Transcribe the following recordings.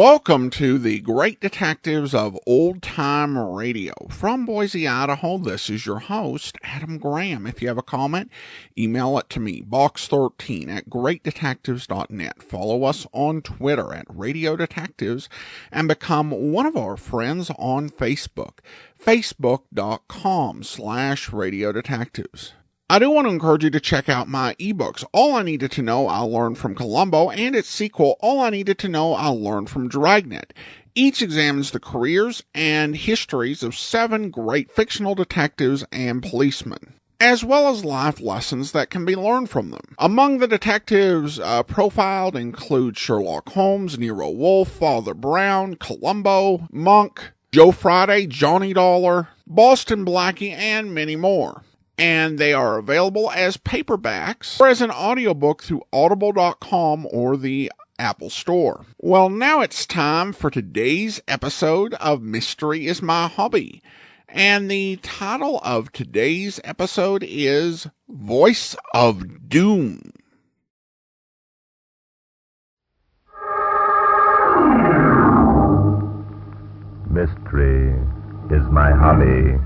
Welcome to the Great Detectives of Old Time Radio. From Boise, Idaho, this is your host, Adam Graham. If you have a comment, email it to me, box13@greatdetectives.net. Follow us on Twitter @Radio Detectives and become one of our friends on Facebook, facebook.com/Radio Detectives. I do want to encourage you to check out my ebooks, All I Needed to Know I Learned from Columbo, and its sequel, All I Needed to Know I Learned from Dragnet. Each examines the careers and histories of 7 great fictional detectives and policemen, as well as life lessons that can be learned from them. Among the detectives profiled include Sherlock Holmes, Nero Wolfe, Father Brown, Columbo, Monk, Joe Friday, Johnny Dollar, Boston Blackie, and many more. And they are available as paperbacks or as an audiobook through audible.com or the Apple Store. Well, now it's time for today's episode of Mystery is My Hobby. And the title of today's episode is Voice of Doom. Mystery is my hobby.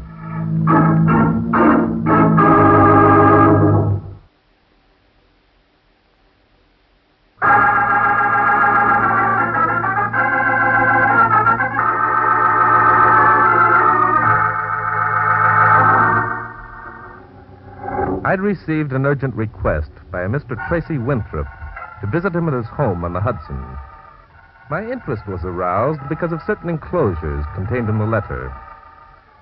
I'd received an urgent request by a Mr. Tracy Winthrop to visit him at his home on the Hudson. My interest was aroused because of certain enclosures contained in the letter.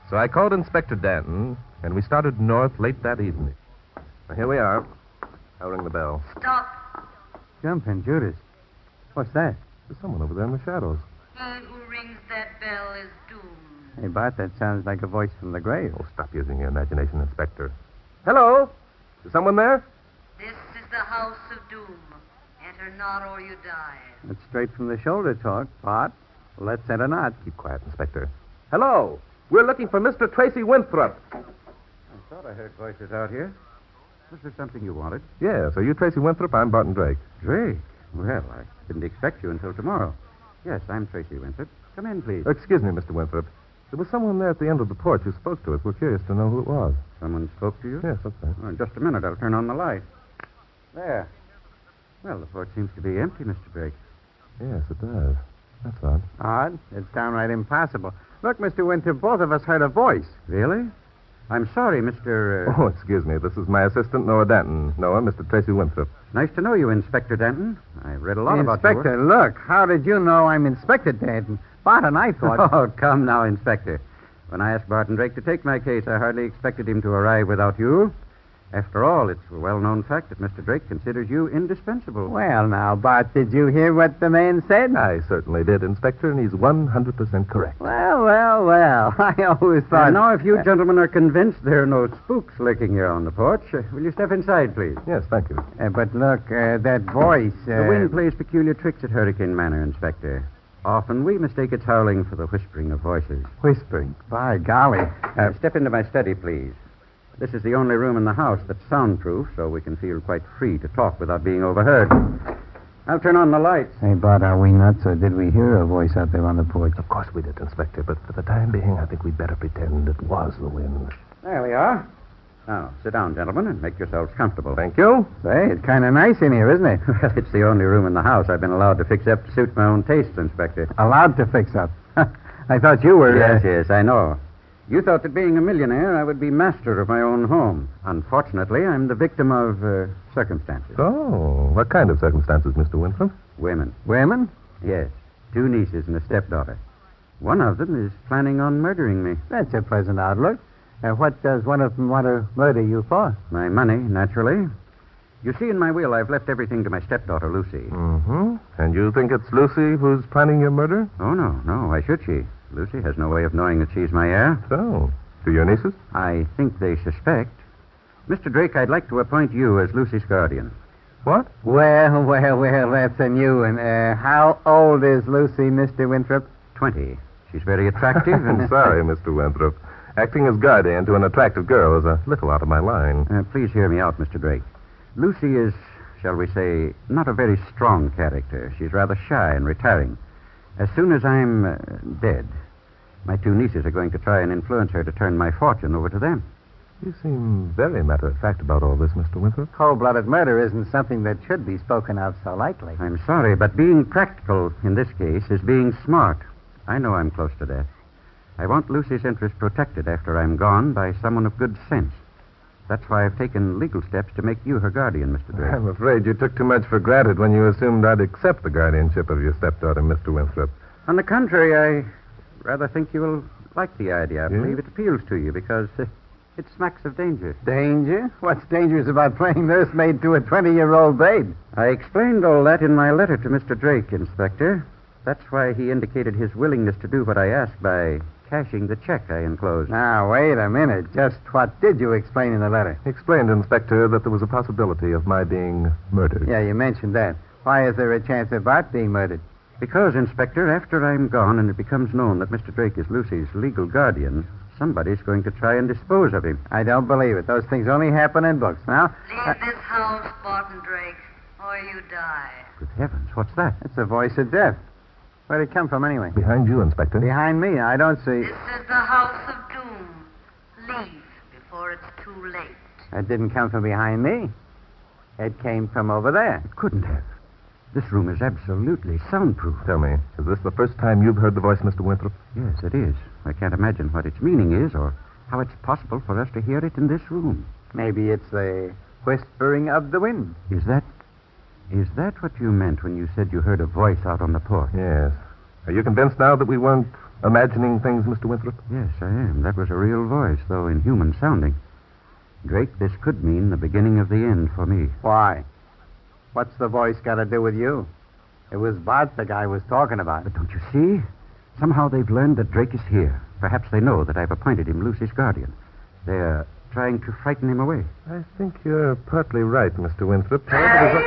So I called Inspector Danton, and we started north late that evening. Well, here we are. I'll ring the bell. Stop. Jumping, Judas. What's that? There's someone over there in the shadows. He who rings that bell is doomed. Hey, Bart, that sounds like a voice from the grave. Oh, stop using your imagination, Inspector. Hello? Is someone there? This is the house of doom. Enter not or you die. That's straight from the shoulder talk, Bart. Let's enter not. Keep quiet, Inspector. Hello? We're looking for Mr. Tracy Winthrop. I thought I heard voices out here. Was there something you wanted? Yes, are you Tracy Winthrop? I'm Barton Drake. Drake? Well, I didn't expect you until tomorrow. Yes, I'm Tracy Winthrop. Come in, please. Excuse me, Mr. Winthrop. There was someone there at the end of the porch who spoke to us. We're curious to know who it was. Someone spoke to you? Yes, that's right. Oh, in just a minute, I'll turn on the light. There. Well, the porch seems to be empty, Mr. Drake. Yes, it does. That's odd. Odd? It's downright impossible. Look, Mr. Winthrop, both of us heard a voice. Really? I'm sorry, Mr. Oh, excuse me. This is my assistant, Noah Danton. Noah, Mr. Tracy Winthrop. Nice to know you, Inspector Danton. I've read a lot about you. Inspector, look, how did you know I'm Inspector Danton? Barton, I thought... Oh, come now, Inspector. When I asked Barton Drake to take my case, I hardly expected him to arrive without you. After all, it's a well-known fact that Mr. Drake considers you indispensable. Well, now, Bart, did you hear what the man said? I certainly did, Inspector, and he's 100% correct. Well. I always thought... And now, if you gentlemen are convinced there are no spooks lurking here on the porch, will you step inside, please? Yes, thank you. But look, that voice... The wind plays peculiar tricks at Hurricane Manor, Inspector. Often we mistake its howling for the whispering of voices. Whispering? By golly. Step into my study, please. This is the only room in the house that's soundproof, so we can feel quite free to talk without being overheard. I'll turn on the lights. Hey, Bart, are we nuts, or did we hear a voice out there on the porch? Of course we did, Inspector, but for the time being, I think we'd better pretend it was the wind. There we are. Now, sit down, gentlemen, and make yourselves comfortable. Thank you. Say, it's kind of nice in here, isn't it? Well, it's the only room in the house I've been allowed to fix up to suit my own tastes, Inspector. Allowed to fix up? I thought you were... Yes, I know. You thought that being a millionaire, I would be master of my own home. Unfortunately, I'm the victim of circumstances. Oh, what kind of circumstances, Mr. Winthrop? Women. Women? Yes, 2 nieces and a stepdaughter. One of them is planning on murdering me. That's a pleasant outlook. What does one of them want to murder you for? My money, naturally. You see, in my will, I've left everything to my stepdaughter, Lucy. Mm-hmm. And you think it's Lucy who's planning your murder? Oh, no. Why should she? Lucy has no way of knowing that she's my heir. So, to your nieces? I think they suspect. Mr. Drake, I'd like to appoint you as Lucy's guardian. What? Well, that's a new one. How old is Lucy, Mr. Winthrop? 20. She's very attractive and... I'm sorry, Mr. Winthrop. Acting as guardian to an attractive girl is a little out of my line. Please hear me out, Mr. Drake. Lucy is, shall we say, not a very strong character. She's rather shy and retiring. As soon as I'm dead, my two nieces are going to try and influence her to turn my fortune over to them. You seem very matter-of-fact about all this, Mr. Winthrop. Cold-blooded murder isn't something that should be spoken of so lightly. I'm sorry, but being practical in this case is being smart. I know I'm close to death. I want Lucy's interest protected after I'm gone by someone of good sense. That's why I've taken legal steps to make you her guardian, Mr. Drake. I'm afraid you took too much for granted when you assumed I'd accept the guardianship of your stepdaughter, Mr. Winthrop. On the contrary, I rather think you will like the idea. I believe it appeals to you because it smacks of danger. Danger? What's dangerous about playing nursemaid to a 20-year-old babe? I explained all that in my letter to Mr. Drake, Inspector. That's why he indicated his willingness to do what I asked by cashing the check I enclosed. Now, wait a minute. Just what did you explain in the letter? Explained, Inspector, that there was a possibility of my being murdered. Yeah, you mentioned that. Why is there a chance of Bart being murdered? Because, Inspector, after I'm gone and it becomes known that Mr. Drake is Lucy's legal guardian, somebody's going to try and dispose of him. I don't believe it. Those things only happen in books. Now, Leave this house, Barton Drake, or you die. Good heavens, what's that? it's the voice of death. Where'd it come from, anyway? Behind you, Inspector. Behind me. I don't see. This is the house of doom. Leave before it's too late. That didn't come from behind me. It came from over there. It couldn't have. This room is absolutely soundproof. Tell me, is this the first time you've heard the voice, Mr. Winthrop? Yes, it is. I can't imagine what its meaning is or how it's possible for us to hear it in this room. Maybe it's the whispering of the wind. Is that what you meant when you said you heard a voice out on the porch? Yes. Are you convinced now that we weren't imagining things, Mr. Winthrop? Yes, I am. That was a real voice, though inhuman sounding. Drake, this could mean the beginning of the end for me. Why? What's the voice got to do with you? It was Bart the guy was talking about. But don't you see? Somehow they've learned that Drake is here. Perhaps they know that I've appointed him Lucy's guardian. They're trying to frighten him away. I think you're partly right, Mr. Winthrop. However,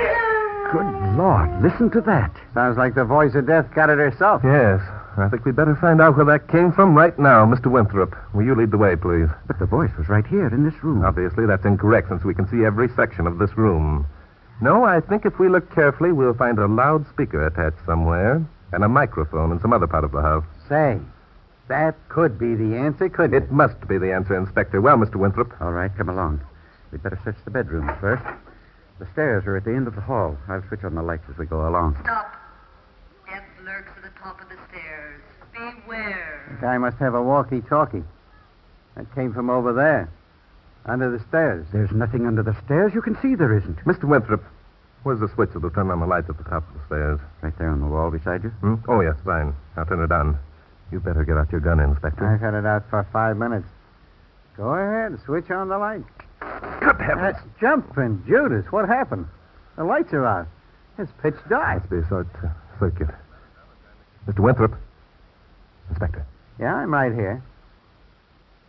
Good Lord, listen to that. Sounds like the voice of death got it herself. Yes. I think we'd better find out where that came from right now, Mr. Winthrop. Will you lead the way, please? But the voice was right here in this room. Obviously, that's incorrect since we can see every section of this room. No, I think if we look carefully, we'll find a loudspeaker attached somewhere and a microphone in some other part of the house. Say, that could be the answer, couldn't it? It must be the answer, Inspector. Well, Mr. Winthrop. All right, come along. We'd better search the bedrooms first. The stairs are at the end of the hall. I'll switch on the lights as we go along. Stop. Death lurks at the top of the stairs. Beware. The guy must have a walkie-talkie. That came from over there, under the stairs. There's nothing under the stairs. You can see there isn't. Mr. Winthrop, where's the switch that'll turn on the lights at the top of the stairs? Right there on the wall beside you. Oh, yes, fine. I'll turn it on. You better get out your gun, Inspector. I've had it out for 5 minutes. Go ahead, switch on the light. Good heavens. That's jumping Judas. What happened? The lights are out. It's pitch dark. Must be a short circuit. Mr. Winthrop. Inspector. Yeah, I'm right here.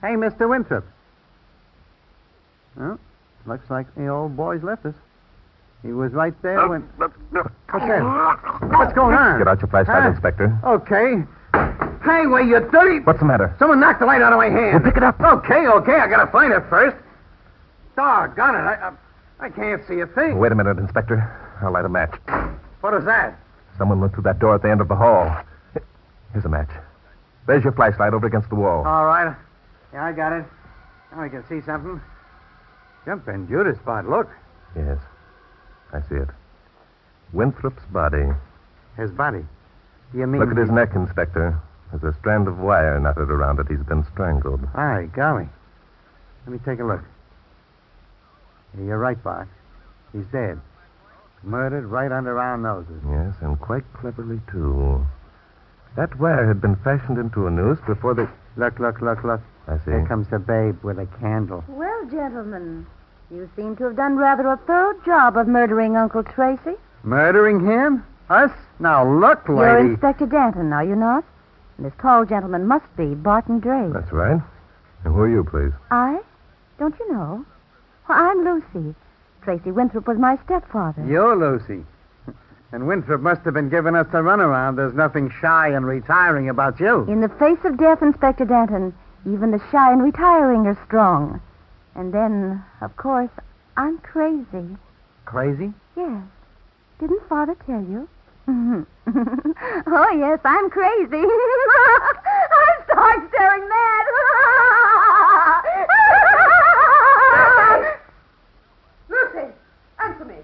Hey, Mr. Winthrop. Well, looks like the old boy's left us. He was right there when... What's that? What's going on? Get out your flashlight, Inspector. Okay. Hey, will you dirty... What's the matter? Someone knocked the light out of my hand. Well, pick it up. Okay. I gotta find it first. Doggone it. I can't see a thing. Wait a minute, Inspector. I'll light a match. What is that? Someone went through that door at the end of the hall. Here's a match. There's your flashlight over against the wall. All right. Yeah, I got it. Now I can see something. Jumping Judas spot. Look. Yes. I see it. Winthrop's body. His body. Do you mean... Look at his neck, Inspector. There's a strand of wire knotted around it. He's been strangled. Ay, golly. Let me take a look. Yeah, you're right, Bart. He's dead. Murdered right under our noses. Yes, and quite cleverly, too. That wire had been fashioned into a noose before they... Look. I see. There comes the babe with a candle. Well, gentlemen, you seem to have done rather a thorough job of murdering Uncle Tracy. Murdering him? Us? Now, look, lady. You're Inspector Danton, are you not? And this tall gentleman must be Barton Drake. That's right. And who are you, please? I? Don't you know? Well, I'm Lucy. Tracy Winthrop was my stepfather. You're Lucy. And Winthrop must have been giving us the runaround. There's nothing shy and retiring about you. In the face of death, Inspector Danton, even the shy and retiring are strong. And then, of course, I'm crazy. Crazy? Yes. Didn't Father tell you? Oh, yes, I'm crazy. I'm stark staring mad. Lucy, answer me.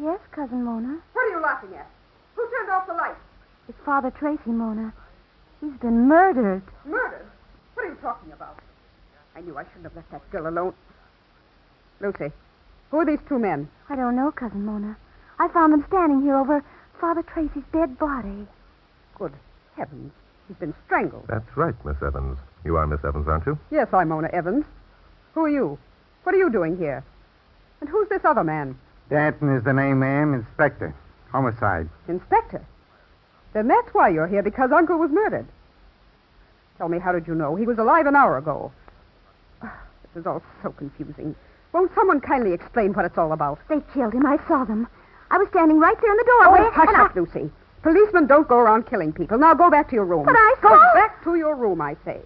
Yes, Cousin Mona. What are you laughing at? Who turned off the light? It's Father Tracy, Mona. He's been murdered. Murdered? What are you talking about? I knew I shouldn't have left that girl alone. Lucy, who are these two men? I don't know, Cousin Mona. I found them standing here over Father Tracy's dead body. Good heavens. He's been strangled. That's right, Miss Evans. You are Miss Evans, aren't you? Yes, I'm Mona Evans. Who are you? What are you doing here? And who's this other man? Danton is the name, ma'am. Inspector. Homicide. Inspector. Then that's why you're here, because Uncle was murdered. Tell me, how did you know? He was alive an hour ago. This is all so confusing. Won't someone kindly explain what it's all about? They killed him. I saw them. I was standing right there in the doorway. Oh, hush up, Lucy. Policemen don't go around killing people. Now go back to your room. But I Go saw... back to your room, I say.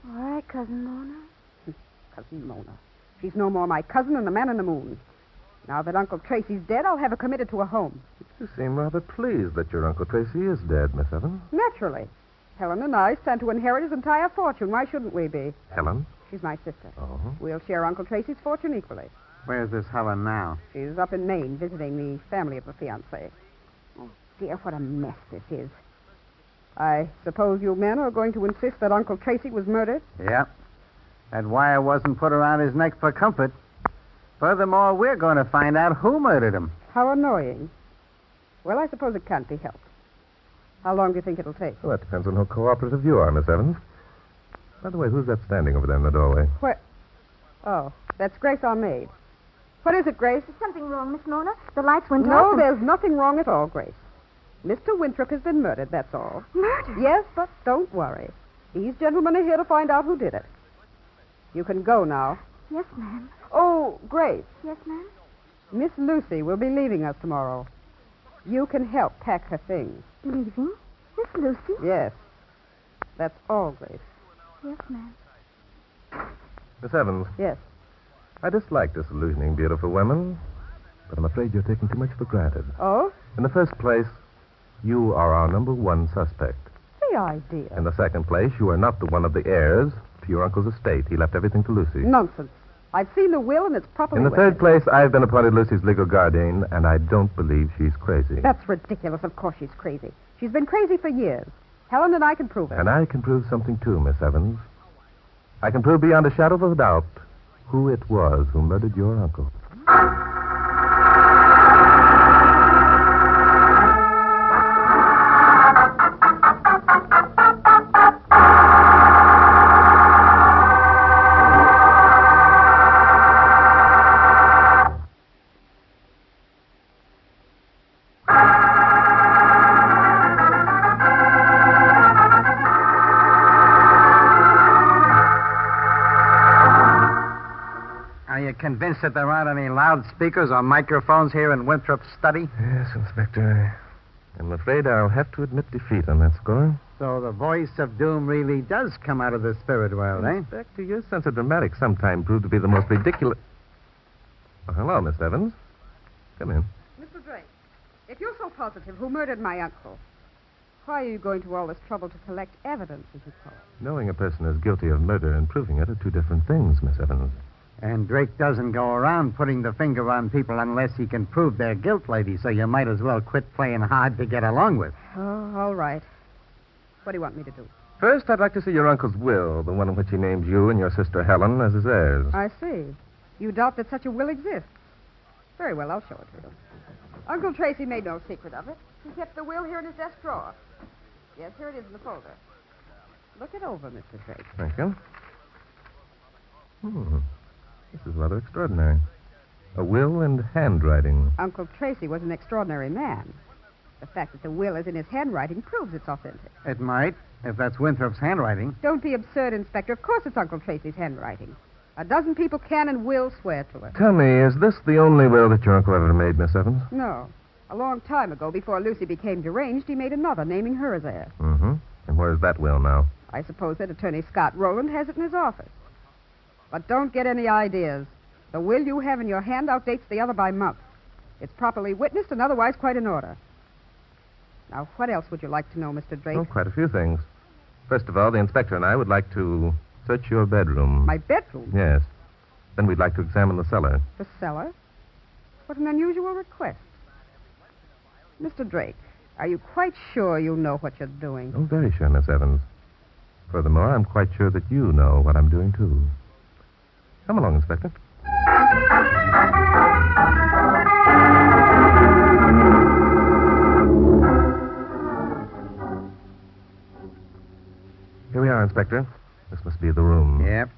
All right, Cousin Mona. Cousin Mona. She's no more my cousin than the man in the moon. Now that Uncle Tracy's dead, I'll have her committed to a home. You seem rather pleased that your Uncle Tracy is dead, Miss Evans. Naturally. Helen and I stand to inherit his entire fortune. Why shouldn't we be? Helen? She's my sister. Oh. We'll share Uncle Tracy's fortune equally. Where's this Helen now? She's up in Maine visiting the family of her fiancé. Oh, dear, what a mess this is. I suppose you men are going to insist that Uncle Tracy was murdered? Yep. That wire wasn't put around his neck for comfort. Furthermore, we're going to find out who murdered him. How annoying. Well, I suppose it can't be helped. How long do you think it'll take? Well, that depends on how cooperative you are, Miss Evans. By the way, who's that standing over there in the doorway? Where? Oh, that's Grace, our maid. What is it, Grace? Is something wrong, Miss Mona? The lights went No, off. and- there's nothing wrong at all, Grace. Mr. Winthrop has been murdered, that's all. Murdered? Yes, but don't worry. These gentlemen are here to find out who did it. You can go now. Yes, ma'am. Oh, Grace, Yes, ma'am. Miss Lucy will be leaving us tomorrow. You can help pack her things. Leaving? Miss Lucy? Yes. That's all, Grace. Yes, ma'am. Miss Evans, Yes. I dislike disillusioning beautiful women, but I'm afraid you're taking too much for granted. Oh? In the first place, you are our number one suspect. The idea. In the second place, you are not the one of the heirs to your uncle's estate. He left everything to Lucy. Nonsense. I've seen the will, and it's properly In the written. third place, I've been appointed Lucy's legal guardian, and I don't believe she's crazy. That's ridiculous. Of course she's crazy. She's been crazy for years. Helen and I can prove it. And I can prove something, too, Miss Evans. I can prove beyond a shadow of a doubt who it was who murdered your uncle. Are you convinced that there aren't any loudspeakers or microphones here in Winthrop's study? Yes, Inspector. I'm afraid I'll have to admit defeat on that score. So the voice of doom really does come out of the spirit world, eh? Inspector, your sense of dramatics sometimes proved to be the most ridiculous... Oh, hello, Miss Evans. Come in. Mr. Drake, if you're so positive who murdered my uncle, why are you going to all this trouble to collect evidence, as you call it? Knowing a person is guilty of murder and proving it are two different things, Miss Evans. And Drake doesn't go around putting the finger on people unless he can prove their guilt, lady, so you might as well quit playing hard to get along with. Oh, all right. What do you want me to do? First, I'd like to see your uncle's will, the one in which he named you and your sister Helen as his heirs. I see. You doubt that such a will exists. Very well, I'll show it to you. Uncle Tracy made no secret of it. He kept the will here in his desk drawer. Yes, here it is in the folder. Look it over, Mr. Drake. Thank you. This is rather extraordinary. A will and handwriting. Uncle Tracy was an extraordinary man. The fact that the will is in his handwriting proves it's authentic. It might, if that's Winthrop's handwriting. Don't be absurd, Inspector. Of course it's Uncle Tracy's handwriting. A dozen people can and will swear to it. Tell me, is this the only will that your uncle ever made, Miss Evans? No. A long time ago, before Lucy became deranged, he made another, naming her as heir. Mm-hmm. And where's that will now? I suppose that Attorney Scott Rowland has it in his office. But don't get any ideas. The will you have in your hand outdates the other by months. It's properly witnessed and otherwise quite in order. Now, what else would you like to know, Mr. Drake? Oh, quite a few things. First of all, the inspector and I would like to search your bedroom. My bedroom? Yes. Then we'd like to examine the cellar. The cellar? What an unusual request. Mr. Drake, are you quite sure you know what you're doing? Oh, very sure, Miss Evans. Furthermore, I'm quite sure that you know what I'm doing, too. Come along, Inspector. Here we are, Inspector. This must be the room. Yep.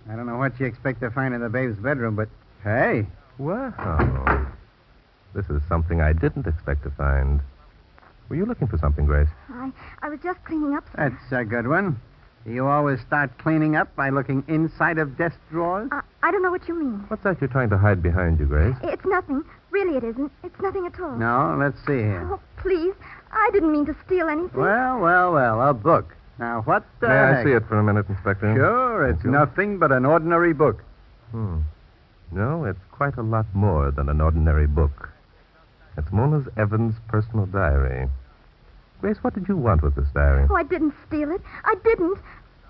I don't know what you expect to find in the babe's bedroom, but hey. Wow. This is something I didn't expect to find. Were you looking for something, Grace? I was just cleaning up, sir. That's a good one. You always start cleaning up by looking inside of desk drawers? I don't know what you mean. What's that you're trying to hide behind you, Grace? It's nothing. Really, it isn't. It's nothing at all. No, let's see here. Oh, please. I didn't mean to steal anything. Well, a book. Now, what the May heck? I see it for a minute, Inspector? Sure, it's Thank you. nothing but an ordinary book. No, it's quite a lot more than an ordinary book. It's Mona Evans' personal diary. Grace, what did you want with this diary? Oh, I didn't steal it. I didn't.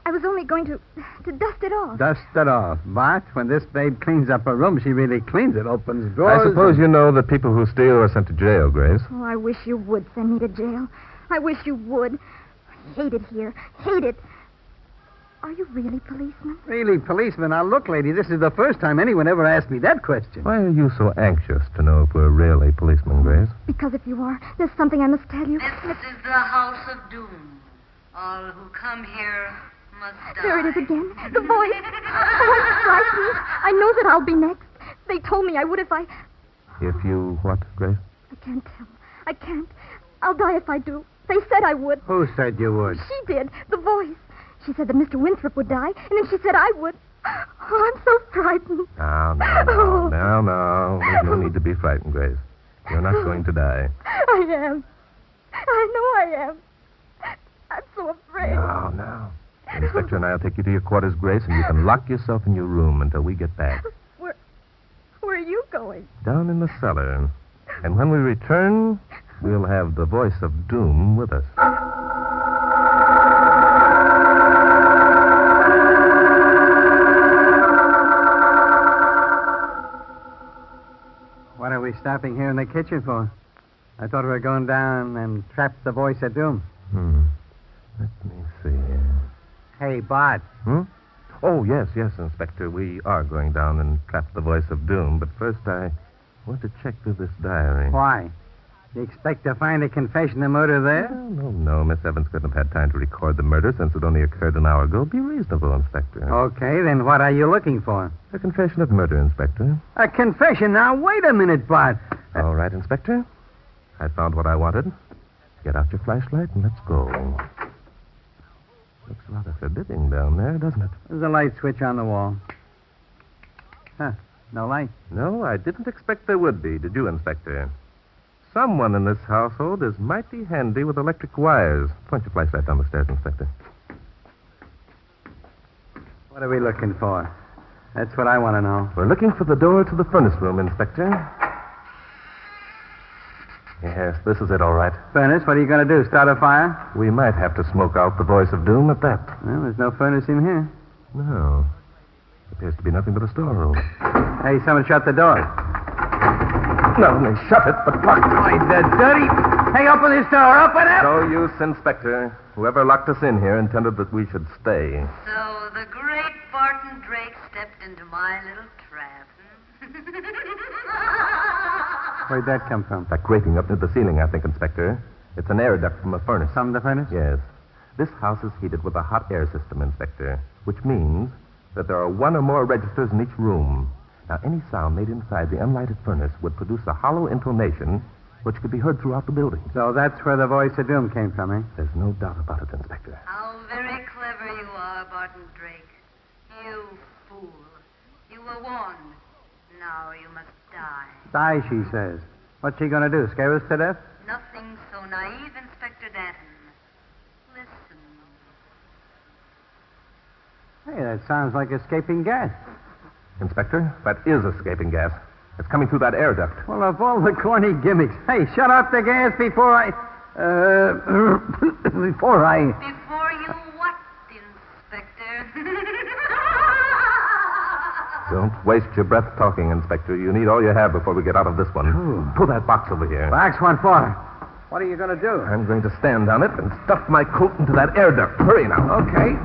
I was only going to dust it off. Dust it off. But when this babe cleans up a room, she really cleans it, opens drawers. I suppose you know that people who steal are sent to jail, Grace. Oh, I wish you would send me to jail. I wish you would. I hate it here. Hate it. Are you really policeman? Really, policeman? Now, look, lady, this is the first time anyone ever asked me that question. Why are you so anxious to know if we're really policemen, Grace? Because if you are, there's something I must tell you. This is the house of doom. All who come here must die. There it is again. The voice. Oh, it's frightening. I know that I'll be next. They told me I would if I... If you what, Grace? I can't tell. I can't. I'll die if I do. They said I would. Who said you would? She did. The voice. She said that Mr. Winthrop would die, and then she said I would. Oh, I'm so frightened. No. There's no need to be frightened, Grace. You're not going to die. I am. I know I am. I'm so afraid. No. The Inspector and I will take you to your quarters, Grace, and you can lock yourself in your room until we get back. Where are you going? Down in the cellar. And when we return, we'll have the voice of doom with us. What are we stopping here in the kitchen for? I thought we were going down and trap the voice of doom. Let me see. Hey, Bart. Oh, yes, Inspector. We are going down and trap the voice of doom. But first, I want to check through this diary. Why? You expect to find a confession of murder there? No. Miss Evans couldn't have had time to record the murder since it only occurred an hour ago. Be reasonable, Inspector. Okay, then what are you looking for? A confession of murder, Inspector. A confession? Now, wait a minute, Bart. All right, Inspector. I found what I wanted. Get out your flashlight and let's go. Looks rather forbidding down there, doesn't it? There's a light switch on the wall. Huh, no light. No, I didn't expect there would be, did you, Inspector? Someone in this household is mighty handy with electric wires. Point your flashlight down the stairs, Inspector. What are we looking for? That's what I want to know. We're looking for the door to the furnace room, Inspector. Yes, this is it, all right. Furnace? What are you going to do, start a fire? We might have to smoke out the voice of doom at that. Well, there's no furnace in here. No. Appears to be nothing but a storeroom. Hey, someone shut the door. Not only shut it, but locked it. Why, the dirty... Hey, open this door, open it! No use, Inspector. Whoever locked us in here intended that we should stay. So the great Barton Drake stepped into my little trap. Where'd that come from? That grating up near the ceiling, I think, Inspector. It's an air duct from a furnace. From the furnace? Yes. This house is heated with a hot air system, Inspector, which means that there are one or more registers in each room. Now, any sound made inside the unlighted furnace would produce a hollow intonation which could be heard throughout the building. So that's where the voice of doom came from, eh? There's no doubt about it, Inspector. How very clever you are, Barton Drake. You fool. You were warned. Now you must die. Die, she says. What's she going to do, scare us to death? Nothing so naive, Inspector Danton. Listen. Hey, that sounds like escaping gas. Inspector, that is escaping gas. It's coming through that air duct. Well, of all the corny gimmicks. Hey, shut off the gas before I... Before Before you what, Inspector? Don't waste your breath talking, Inspector. You need all you have before we get out of this one. Pull that box over here. Box, what for? What are you going to do? I'm going to stand on it and stuff my coat into that air duct. Hurry now. Okay.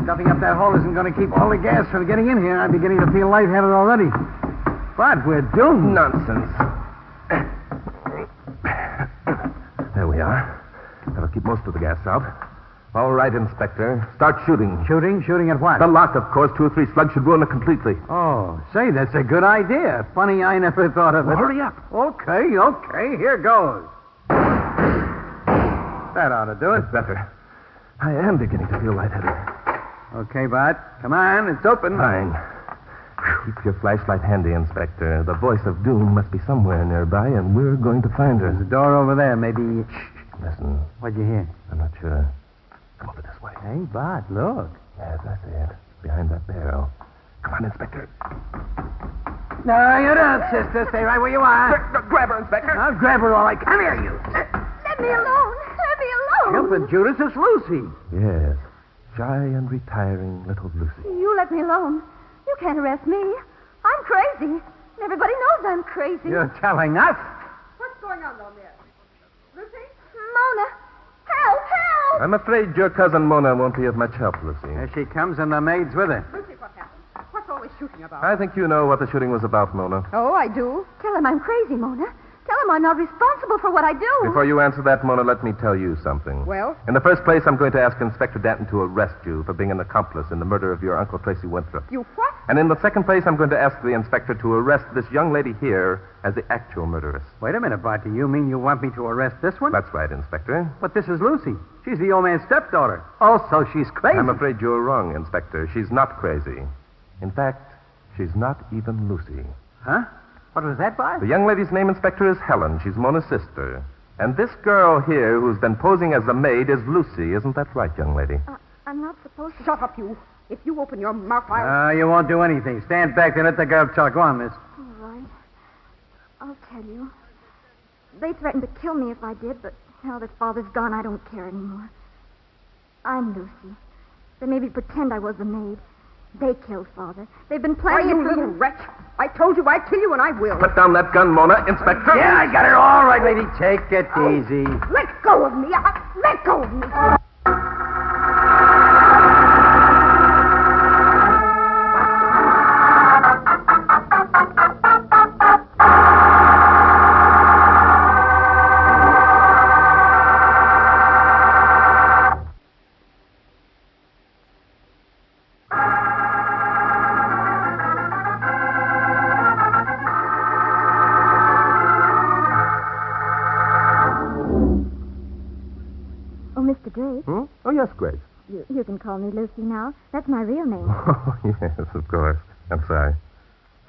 Stuffing up that hole isn't going to keep all the gas from getting in here. I'm beginning to feel lightheaded already. But we're doomed. Nonsense. There we are. That'll keep most of the gas out. All right, Inspector. Start shooting. Shooting? Shooting at what? The lock, of course. 2 or 3 slugs should ruin it completely. Oh, say, that's a good idea. Funny I never thought of it. Well, hurry up. Okay. Here goes. That ought to do it. It's better. I am beginning to feel lightheaded. Okay, Bart. Come on, it's open. Fine. Keep your flashlight handy, Inspector. The voice of doom must be somewhere nearby, and we're going to find her. There's a door over there, maybe. Shh. Listen. What'd you hear? I'm not sure. Come over this way. Hey, Bart, look. Yes, I see it. Behind that barrel. Come on, Inspector. No, you don't, sister. Stay right where you are. Grab her, Inspector. I'll grab her all right. Come here, you. Let me alone. Let me alone. Help it, Judas. It's Lucy. Yes. Shy and retiring little Lucy. You let me alone. You can't arrest me. I'm crazy. And everybody knows I'm crazy. You're telling us? What's going on down there? Lucy? Mona. Help, help. I'm afraid your cousin Mona won't be of much help, Lucy. Here she comes, and the maid's with her. Lucy, what happened? What's all this shooting about? I think you know what the shooting was about, Mona. Oh, I do. Tell him I'm crazy, Mona. Tell him I'm not responsible for what I do. Before you answer that, Mona, let me tell you something. Well? In the first place, I'm going to ask Inspector Danton to arrest you for being an accomplice in the murder of your Uncle Tracy Winthrop. You what? And in the second place, I'm going to ask the inspector to arrest this young lady here as the actual murderess. Wait a minute, Bart. Do you mean you want me to arrest this one? That's right, Inspector. But this is Lucy. She's the old man's stepdaughter. Also, she's crazy. I'm afraid you're wrong, Inspector. She's not crazy. In fact, she's not even Lucy. Huh? What was that, Bart? The young lady's name, Inspector, is Helen. She's Mona's sister. And this girl here who's been posing as the maid is Lucy. Isn't that right, young lady? I'm not supposed to. Shut up, you. If you open your mouth, I'll... You won't do anything. Stand back and let the girl talk. Go on, miss. All right. I'll tell you. They threatened to kill me if I did, but now that Father's gone, I don't care anymore. I'm Lucy. They made me pretend I was the maid. They killed Father. They've been Why, planning you it for little years. wretch. I told you I'd kill you, and I will. Put down that gun, Mona. Inspector. Yeah, I got her. All right, lady. Take it easy. Let go of me. Let go of me. Mr. Drake. Hmm? Oh, yes, Grace. You can call me Lucy now. That's my real name. Oh, yes, of course. I'm sorry.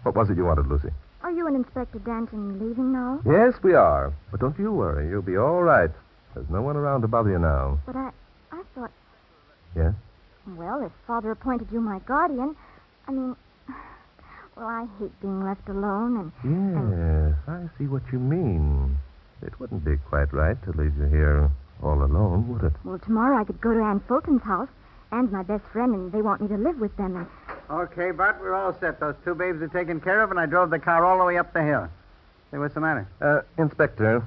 What was it you wanted, Lucy? Are you and Inspector Danton leaving now? Yes, we are. But don't you worry. You'll be all right. There's no one around to bother you now. But I thought... Yes? Well, if Father appointed you my guardian, I mean... Well, I hate being left alone and... Yes, I see what you mean. It wouldn't be quite right to leave you here all alone, would it? Well, tomorrow I could go to Ann Fulton's house and my best friend, and they want me to live with them. And... Okay, Bart, we're all set. Those two babes are taken care of, and I drove the car all the way up the hill. Say, what's the matter? Inspector,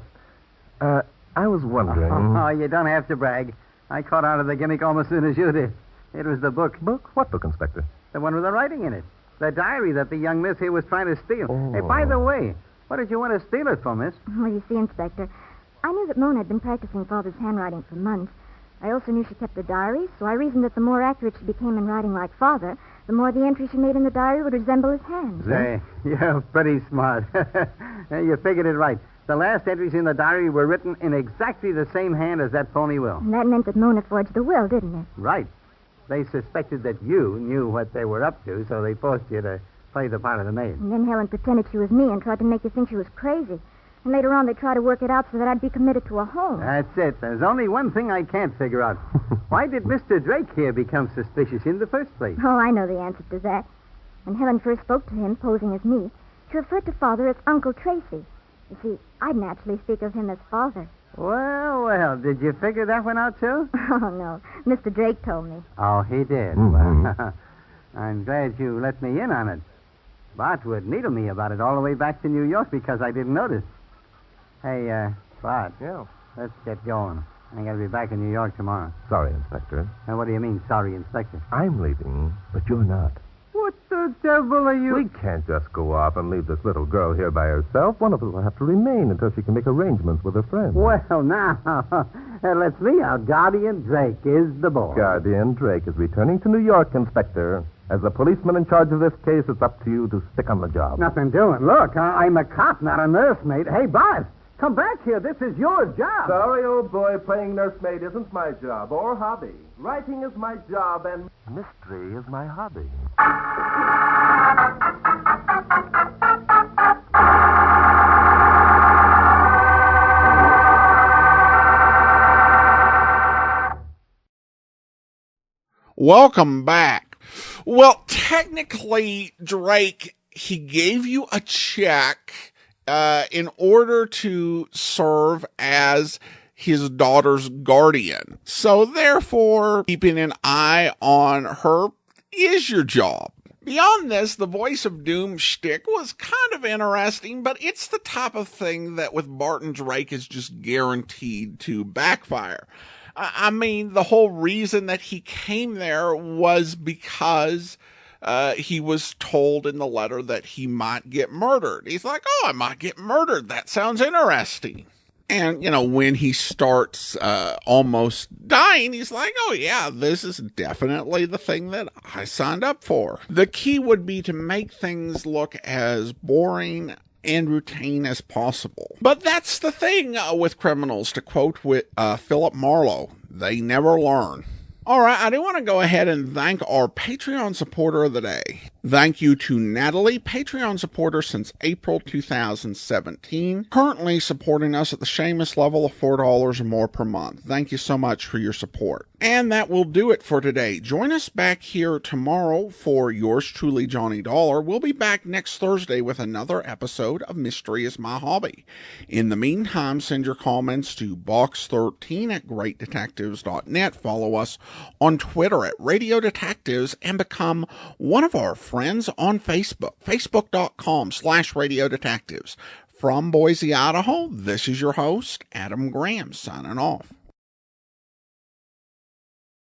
I was wondering... Oh, you don't have to brag. I caught on to the gimmick almost as soon as you did. It was the book. Book? What book, Inspector? The one with the writing in it. The diary that the young miss here was trying to steal. Oh. Hey, by the way, what did you want to steal it for, miss? Well, you see, Inspector, I knew that Mona had been practicing Father's handwriting for months. I also knew she kept a diary, so I reasoned that the more accurate she became in writing like Father, the more the entry she made in the diary would resemble his hand. Say, you're pretty smart. You figured it right. The last entries in the diary were written in exactly the same hand as that phony will. And that meant that Mona forged the will, didn't it? Right. They suspected that you knew what they were up to, so they forced you to play the part of the maid. And then Helen pretended she was me and tried to make you think she was crazy. And later on, they tried to work it out so that I'd be committed to a home. That's it. There's only one thing I can't figure out. Why did Mr. Drake here become suspicious in the first place? Oh, I know the answer to that. When Helen first spoke to him, posing as me, she referred to Father as Uncle Tracy. You see, I'd naturally speak of him as Father. Well, did you figure that one out, too? Oh, no. Mr. Drake told me. Oh, he did? Mm-hmm. Well, I'm glad you let me in on it. Bart would needle me about it all the way back to New York because I didn't notice. Hey, Bart. Yeah. Let's get going. I gotta be back in New York tomorrow. Sorry, Inspector. Now, what do you mean, sorry, Inspector? I'm leaving, but you're not. What the devil are you... We can't just go off and leave this little girl here by herself. One of us will have to remain until she can make arrangements with her friends. Well, now, that lets me out. Guardian Drake is the boy. Guardian Drake is returning to New York, Inspector. As the policeman in charge of this case, it's up to you to stick on the job. Nothing doing. Look, I'm a cop, not a nursemaid. Hey, Bart, come back here. This is your job. Sorry, old boy, playing nursemaid isn't my job or hobby. Writing is my job and mystery is my hobby. Welcome back. Well, technically, Drake, he gave you a check in order to serve as his daughter's guardian. So therefore, keeping an eye on her is your job. Beyond this, the voice of doom shtick was kind of interesting, but it's the type of thing that with Barton Drake is just guaranteed to backfire. I mean, the whole reason that he came there was because he was told in the letter that he might get murdered. He's like, oh, I might get murdered. That sounds interesting. And, you know, when he starts almost dying, he's like, oh, yeah, this is definitely the thing that I signed up for. The key would be to make things look as boring and routine as possible. But that's the thing with criminals, to quote with Philip Marlowe, they never learn. All right, I do want to go ahead and thank our Patreon supporter of the day. Thank you to Natalie, Patreon supporter since April 2017, currently supporting us at the shameless level of $4 or more per month. Thank you so much for your support. And that will do it for today. Join us back here tomorrow for yours truly, Johnny Dollar. We'll be back next Thursday with another episode of Mystery is My Hobby. In the meantime, send your comments to box13@greatdetectives.net. Follow us on Twitter at Radio Detectives and become one of our friends on Facebook, facebook.com/Radio Detectives. From Boise, Idaho, this is your host, Adam Graham, signing off.